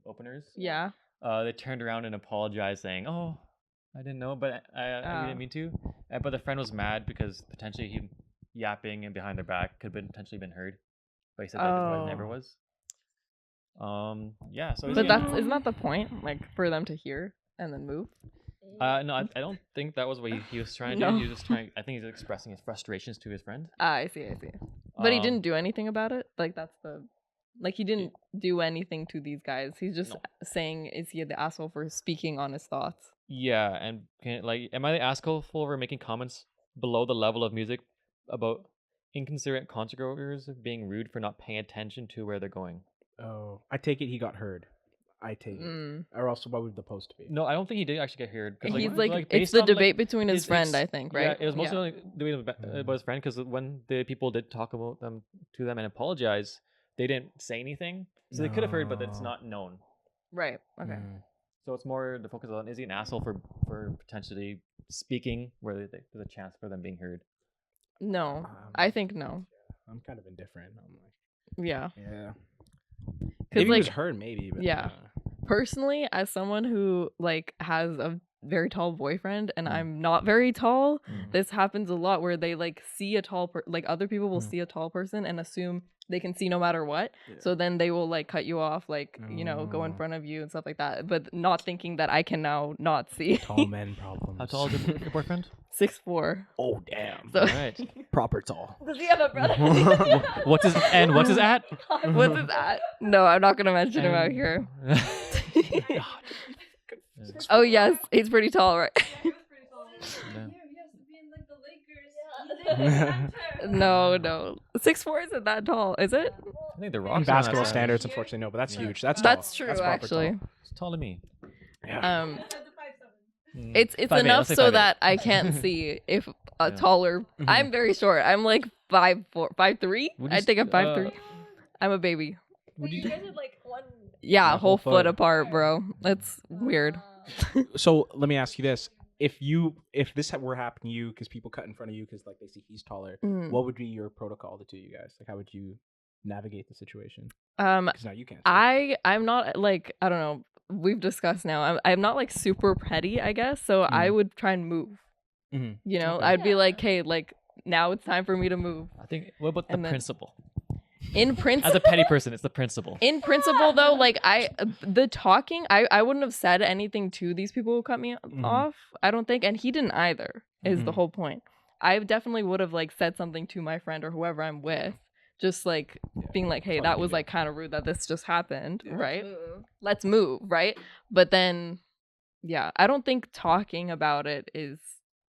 openers, Yeah. they turned around and apologized, saying, "Oh, I didn't know, but I didn't mean to." But the friend was mad because potentially he yapping and behind their back could have potentially been heard, but he said that it never was. Yeah. So But isn't that the point? Like for them to hear and then move? No, I don't think that was what he was trying to do. No. He was just trying. I think he's expressing his frustrations to his friend. I see. But he Um, didn't do anything about it? Like he didn't do anything to these guys. He's just No. saying, is he the asshole for speaking on his thoughts? Yeah, and am I the asshole for making comments below the level of music about inconsiderate concert goers being rude for not paying attention to where they're going? Oh, I take it he got heard. I take it. Or else what would the post be? No, I don't think he did actually get heard. 'Cause, He's it's based the on, debate between his his friend, I think, right? Yeah, it was mostly only debating about his friend because when the people did talk about them to them and apologize, they didn't say anything, so they could have heard, but it's No. not known. Right. Okay. So it's more the focus on is he an asshole for potentially speaking where there's a chance for them being heard. No, I think no. I'm kind of indifferent. I'm like, Yeah. yeah. Because Maybe he was heard, maybe. But yeah. Personally, as someone who like has a very tall boyfriend and I'm not very tall, this happens a lot where they like see a tall like other people will see a tall person and assume they can see no matter what. Yeah. So then they will like cut you off, like, go in front of you and stuff like that, but not thinking that I can now not see. Tall men problems. How tall is your boyfriend? 6'4". Oh, damn. So All right. Proper tall. Does he have a brother? What's his at? What's his at? No, I'm not gonna mention him out here. Oh yes, he's pretty tall, right? Yeah. No, 6'4" isn't that tall, is it? think the In Rock's basketball standards, unfortunately, no, but that's huge. That's tall. That's true, That's proper actually. tall. It's taller than me. Yeah. It's 5'8", enough let's say so 5'8". that I can't see if a Yeah. taller. Mhm. I'm very short. I'm like 5'4", 5'3". Would you I think I'm s- 5'3". I'm a baby. Would You you? guys are like one. Yeah, Yeah, a whole whole foot foot. apart, bro. That's weird. So let me ask you this: if this were happening to you, because people cut in front of you because like they see he's taller, Mm. what would be your protocol to do, you guys? Like, how would you navigate the situation? Um, Because now you can't. See. I'm not like, I don't know. We've discussed now. I'm not like super petty, I guess. So I would try and move. Mhm. You know, Okay. I'd be like, hey, like now it's time for me to move. I think. What about the And then- principle? In As principle, a petty person, it's the principle. in principle though, like the talking, I wouldn't have said anything to these people who cut me off. I don't think, and he didn't either. Is the Mhm. whole point. I definitely would have like said something to my friend or whoever I'm with, just like being like, hey, Fuck that you, was yeah. like kind of rude that this just happened, Yeah. right? Let's move, right? But then, yeah, I don't think talking about it is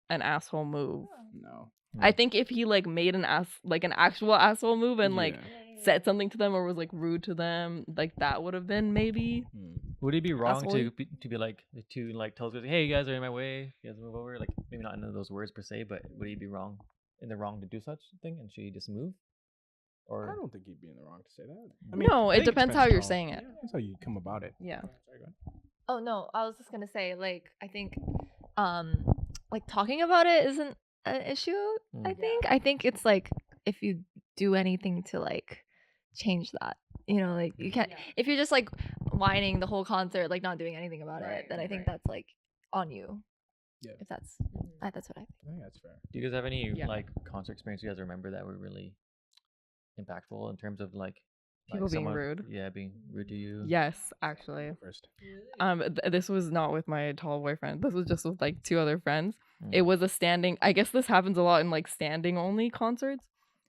an asshole move. No. I think if he like made an actual asshole move and like Yeah. said something to them or was like rude to them, like that would have been maybe. Would it be wrong Asshole-y. to be like tell us, hey, you guys are in my way, you guys move over? Like maybe not in those words per se, but would he be wrong in the wrong to do such thing, and should he just move? I Or don't think he'd be in the wrong to say that. I No, I it think depends how you're how- saying it. Yeah, that's how you come about it. Yeah. Sorry, go ahead. Oh no, I was just gonna say, like, I think, like talking about it isn't an issue. I think it's like if you do anything to like change that, you know, like you can't. If you're just like whining the whole concert, like not doing anything about it, then I think that's like on you. Yeah. If that's what I think. I think that's fair. do you guys have any Yeah. like concert experience you guys remember that were really impactful in terms of like People being someone- rude. Yeah, being rude to you. Yes, actually. First. This was not with my tall boyfriend. This was just with like two other friends. Mm. It was a standing. I guess this happens a lot in like standing only concerts.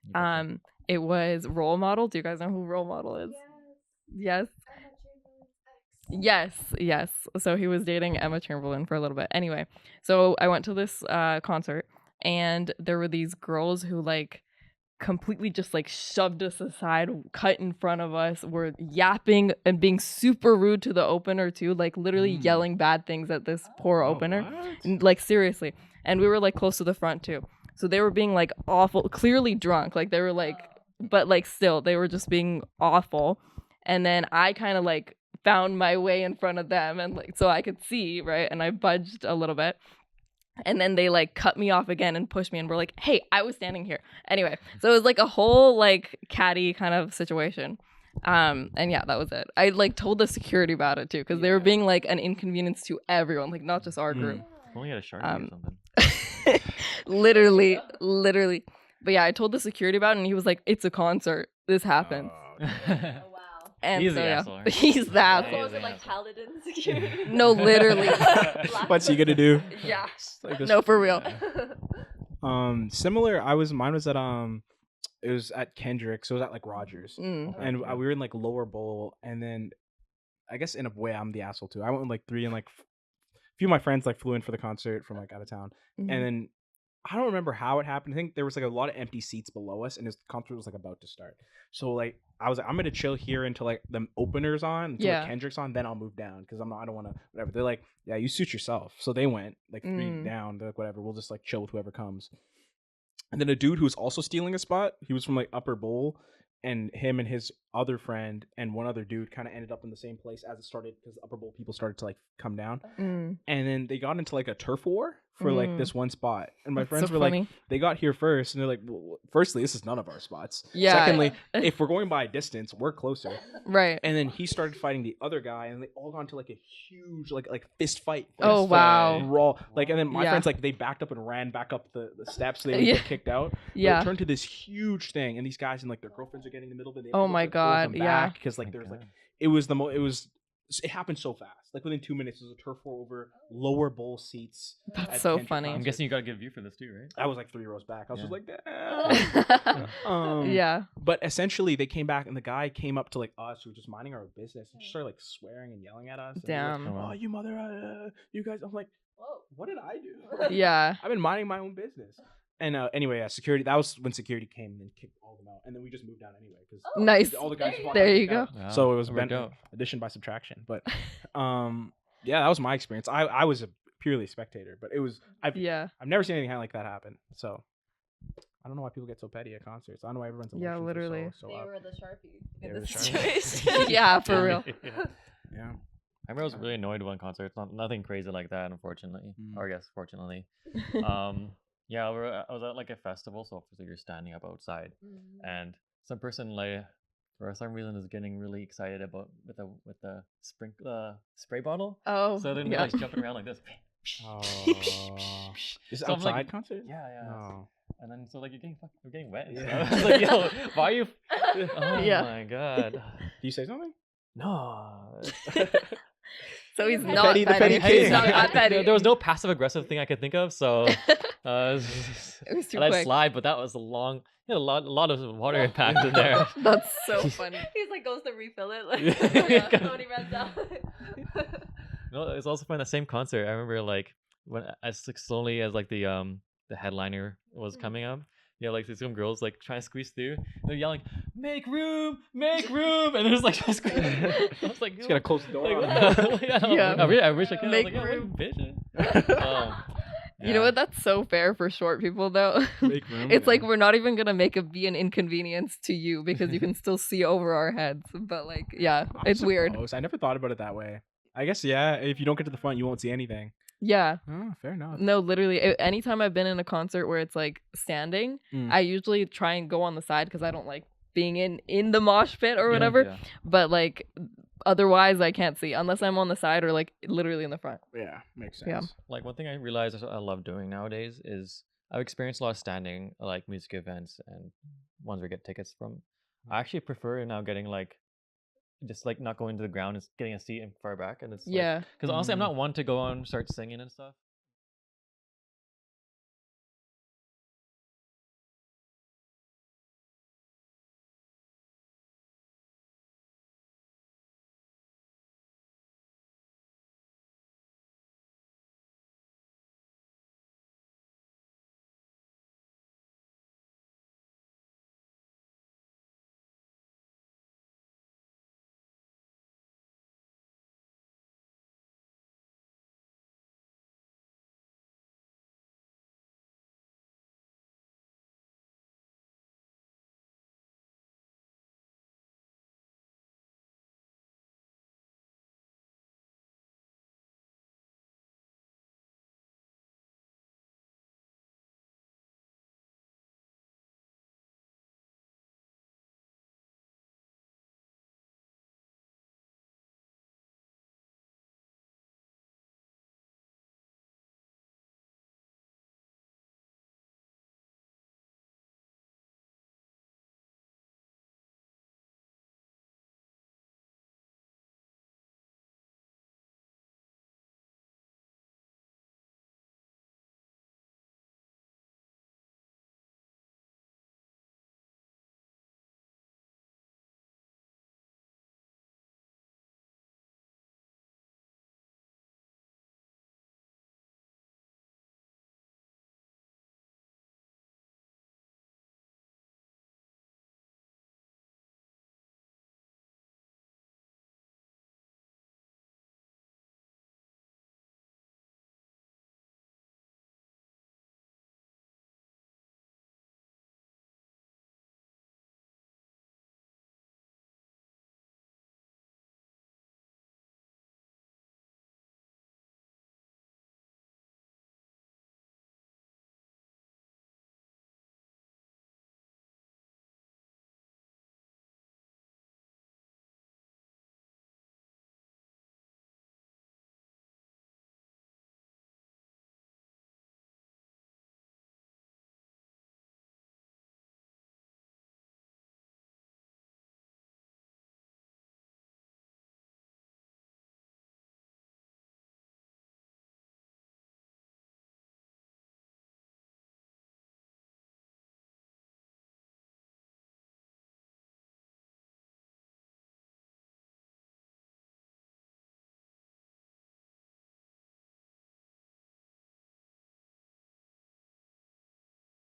You betcha. It was Role Model. Do you guys know who Role Model is? Yes. Yes. So he was dating Emma Chamberlain for a little bit. Anyway, so I went to this concert and there were these girls who like completely just like shoved us aside, cut in front of us, were yapping and being super rude to the opener too, like literally yelling bad things at this poor opener. Like seriously. And we were like close to the front too. So they were being like awful, clearly drunk. Like they were like, but like still, they were just being awful. And then I kind of like found my way in front of them and like so I could see, right? And I budged a little bit. And then they like cut me off again and pushed me and were like, hey, I was standing here. Anyway, so it was like a whole like catty kind of situation. And yeah, that was it. I like told the security about it too, because they were being like an inconvenience to everyone, like not just our group. If only you had a Sharpie or something. literally. But yeah, I told the security about it and he was like, it's a concert. This happened. And He's so, the yeah. asshole, right? He's the Yeah, asshole. he Was is it like asshole. paladin security? No, literally. What's he gonna do? Yeah. Like this- No, for real. Similar. Mine was at it was at Kendrick, so it was at like Rogers, Mm. and we were in like lower bowl, and then I guess in a way I'm the asshole too. I went with like three, and like a few of my friends like flew in for the concert from like out of town, Mhm. and then I don't remember how it happened. I think there was like a lot of empty seats below us, and the concert was like about to start. So like I was like, I'm gonna chill here until like the opener's on, until Yeah. like, Kendrick's on, then I'll move down because I don't want to whatever. They're like, yeah, you suit yourself. So they went like three Mm. down. They're like, whatever, we'll just like chill with whoever comes. And then a dude who was also stealing a spot, he was from like Upper Bowl, and him and his other friend and one other dude kind of ended up in the same place as it started because Upper Bowl people started to like come down. Mm. And then they got into like a turf war for like this one spot. And my That's friends so were funny. like, they got here first, and they're like, well, firstly, this is none of our spots. Yeah. Secondly, if we're going by distance, we're closer. Right. And then he started fighting the other guy, and they all got into like a huge like fist fight. Oh, wow. Brawl. Like, and then my Yeah. friends like they backed up and ran back up the steps. So they would Yeah. get kicked out. But Yeah. it turned to this huge thing, and these guys and like their girlfriends are getting in the middle of it. Oh my God, yeah. Because like My there's like God. it happened so fast. Like within 2 minutes, there was a turf war over lower bowl seats. That's at so Kendrick funny. I'm concert. guessing you got a good view for this too, right? I was like 3 rows back. I was Yeah. just like, damn. Yeah. But essentially, they came back, and the guy came up to like us, who were just minding our business, and just started like swearing and yelling at us. And he was Damn. like, Oh, wow. oh, you mother, you guys! I'm like, what did I do? Yeah. I've been minding my own business. And anyway, security. That was when security came and kicked all of them out, and then we just moved down anyway because Nice. all the guys. just walked There out you kicked go. out. Wow, So it was worked out. addition by subtraction. But yeah, that was my experience. I was purely a spectator, but it was I've never seen anything like that happen. So I don't know why people get so petty at concerts. I don't know why everyone's emotions are literally. so They up. were the Sharpie They in were this the Sharpie. situation. Yeah, for real. Yeah. Yeah. I remember I was really annoyed one concert. It's nothing crazy like that, unfortunately, or I guess fortunately. Yeah, I was at like a festival, so obviously you're standing up outside, and some person like for some reason is getting really excited about with the spray bottle. Oh, So then yeah. they're like jumping around like this. Oh. Is it So I'm outside like, concert? Yeah, yeah. Oh. And then so like you're getting wet. And Yeah. stuff. I was like, yo, why are you? Oh Yeah. my god. Do you say something? No. So he's The not petty- the petty petty. He's king. not that petty. There was no passive aggressive thing I could think of, so It was too I let it quick. slide. But that was a long, a lot of water impact in there. That's so funny. He's like goes to refill it like Yeah. when he runs out. No, it's also fun. The same concert. I remember like when as like, slowly as like the headliner was coming up. Yeah, like these some girls like trying to squeeze through. They're yelling, "Make room, make room!" And there's like trying to squeeze. I was like, Just gotta close the door. like, on them. Yeah. I wish I could. Make I was like, room. "Yeah, bitch." You know what? That's so fair for short people, though. Make room, It's like yeah. we're not even gonna make it be an inconvenience to you because you can still see over our heads. But like, yeah, I it's weird. suppose. I never thought about it that way. I guess yeah. If you don't get to the front, you won't see anything. Yeah. Oh, fair enough. No, literally. Anytime I've been in a concert where it's like standing, Mm. I usually try and go on the side because I don't like being in the mosh pit or Yeah, whatever. yeah. But like, otherwise I can't see unless I'm on the side or like literally in the front. Yeah, makes sense. Yeah. Like one thing I realized I love doing nowadays is I've experienced a lot of standing like music events and ones where I get tickets from. I actually prefer now getting like just like not going to the ground and getting a seat and far back and it's Yeah. because honestly I'm not one to go on and start singing and stuff.